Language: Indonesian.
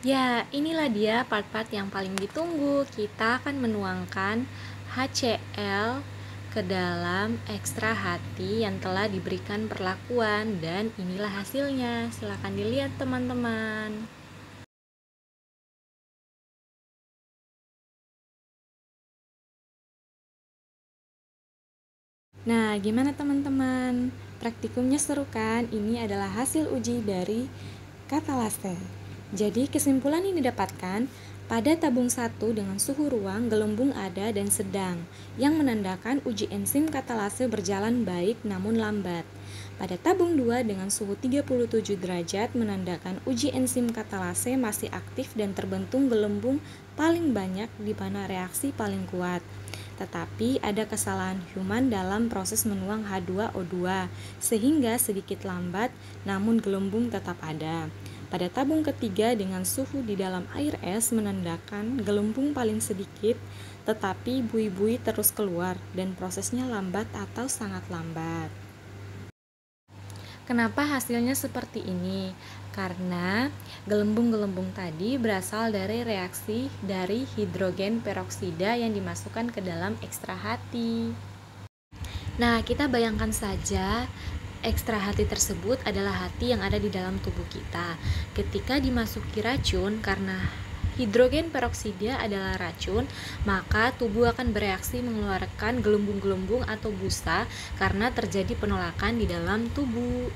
Ya, inilah dia part-part yang paling ditunggu. Kita akan menuangkan HCl ke dalam ekstra hati yang telah diberikan perlakuan, dan inilah hasilnya. Silakan dilihat teman-teman. Nah, gimana teman-teman? Praktikumnya seru kan? Ini adalah hasil uji dari katalase. Jadi kesimpulan yang didapatkan, pada tabung 1 dengan suhu ruang, gelembung ada dan sedang, yang menandakan uji enzim katalase berjalan baik namun lambat. Pada tabung 2 dengan suhu 37 derajat menandakan uji enzim katalase masih aktif dan terbentuk gelembung paling banyak di mana reaksi paling kuat. Tetapi ada kesalahan human dalam proses menuang H2O2 sehingga sedikit lambat namun gelembung tetap ada. Pada tabung ketiga dengan suhu di dalam air es menandakan gelembung paling sedikit tetapi buih-buih terus keluar dan prosesnya lambat atau sangat lambat. Kenapa hasilnya seperti ini? Karena gelembung-gelembung tadi berasal dari reaksi dari hidrogen peroksida yang dimasukkan ke dalam ekstra hati. Nah, kita bayangkan saja ekstra hati tersebut adalah hati yang ada di dalam tubuh kita. Ketika dimasuki racun, karena hidrogen peroksida adalah racun, maka tubuh akan bereaksi mengeluarkan gelembung-gelembung atau busa karena terjadi penolakan di dalam tubuh.